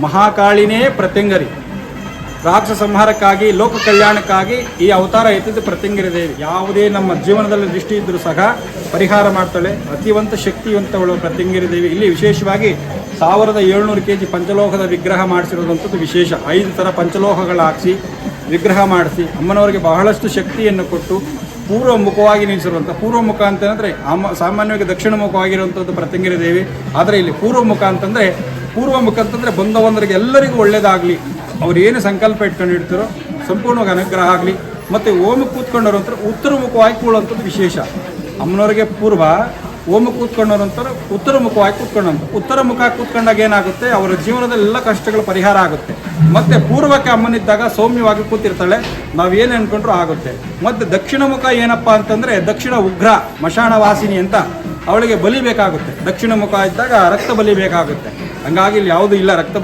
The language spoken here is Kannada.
ಮಹಾಕಾಳಿನೇ ಪ್ರತ್ಯಂಗರಿ. ರಾಕ್ಷಸ ಸಂಹಾರಕ್ಕಾಗಿ ಲೋಕ ಕಲ್ಯಾಣಕ್ಕಾಗಿ ಈ ಅವತಾರ ಎತ್ತಿದ್ದು ಪ್ರತ್ಯಂಗರಿ ದೇವಿ. ಯಾವುದೇ ನಮ್ಮ ಜೀವನದಲ್ಲಿ ದೃಷ್ಟಿ ಇದ್ದರೂ ಸಹ ಪರಿಹಾರ ಮಾಡ್ತಾಳೆ. ಅತಿವಂತ ಶಕ್ತಿವಂತವಳು ಪ್ರತ್ಯಂಗರಿ ದೇವಿ. ಇಲ್ಲಿ ವಿಶೇಷವಾಗಿ 1700 kg ಪಂಚಲೋಹದ ವಿಗ್ರಹ ಮಾಡಿಸಿರೋದಂಥದ್ದು ವಿಶೇಷ. 5 ಥರ ಪಂಚಲೋಹಗಳು ಹಾಕಿಸಿ ವಿಗ್ರಹ ಮಾಡಿಸಿ ಅಮ್ಮನವರಿಗೆ ಬಹಳಷ್ಟು ಶಕ್ತಿಯನ್ನು ಕೊಟ್ಟು ಪೂರ್ವಮುಖವಾಗಿ ನಿಲ್ಲಿಸಿರುವಂಥ, ಪೂರ್ವಮುಖ ಅಂತಂದರೆ ಸಾಮಾನ್ಯವಾಗಿ ದಕ್ಷಿಣ ಮುಖವಾಗಿರುವಂಥದ್ದು ಪ್ರತ್ಯಂಗರಿ ದೇವಿ. ಆದರೆ ಇಲ್ಲಿ ಪೂರ್ವಮುಖ ಅಂತಂದರೆ ಬಂದವರಿಗೆ ಎಲ್ಲರಿಗೂ ಒಳ್ಳೆಯದಾಗಲಿ, ಅವ್ರು ಏನು ಸಂಕಲ್ಪ ಇಟ್ಕೊಂಡಿರ್ತಾರೋ ಸಂಪೂರ್ಣವಾಗಿ ಅನುಗ್ರಹ ಆಗಲಿ. ಮತ್ತು ಓಮಕ್ಕೆ ಕೂತ್ಕೊಂಡವ್ರು ಅಂತಾರೆ ಉತ್ತರ ಮುಖವಾಗಿ ಕೂಡುವಂಥದ್ದು ವಿಶೇಷ. ಅಮ್ಮನವರಿಗೆ ಪೂರ್ವ, ಓಮಕ್ಕೆ ಕೂತ್ಕೊಂಡವ್ರು ಅಂತಾರೆ ಉತ್ತರ ಮುಖವಾಗಿ ಕೂತ್ಕೊಂಡಂತ. ಉತ್ತರ ಮುಖ ಕೂತ್ಕೊಂಡಾಗ ಏನಾಗುತ್ತೆ, ಅವರ ಜೀವನದಲ್ಲಿ ಎಲ್ಲ ಕಷ್ಟಗಳು ಪರಿಹಾರ ಆಗುತ್ತೆ. ಮತ್ತು ಪೂರ್ವಕ್ಕೆ ಅಮ್ಮನಿದ್ದಾಗ ಸೌಮ್ಯವಾಗಿ ಕೂತಿರ್ತಾಳೆ, ನಾವೇನು ಅಂದ್ಕೊಂಡ್ರೂ ಆಗುತ್ತೆ. ಮತ್ತು ದಕ್ಷಿಣ ಮುಖ ಏನಪ್ಪ ಅಂತಂದರೆ ದಕ್ಷಿಣ ಉಗ್ರ ಮಶಾಣ ವಾಸಿನಿ ಅಂತ, ಅವಳಿಗೆ ಬಲಿ ಬೇಕಾಗುತ್ತೆ. ದಕ್ಷಿಣ ಮುಖ ಇದ್ದಾಗ ರಕ್ತ ಬಲಿ ಬೇಕಾಗುತ್ತೆ. ಹಂಗಾಗಿ ಇಲ್ಲಿ ಯಾವುದೂ ಇಲ್ಲ ರಕ್ತ ಬಲಿ.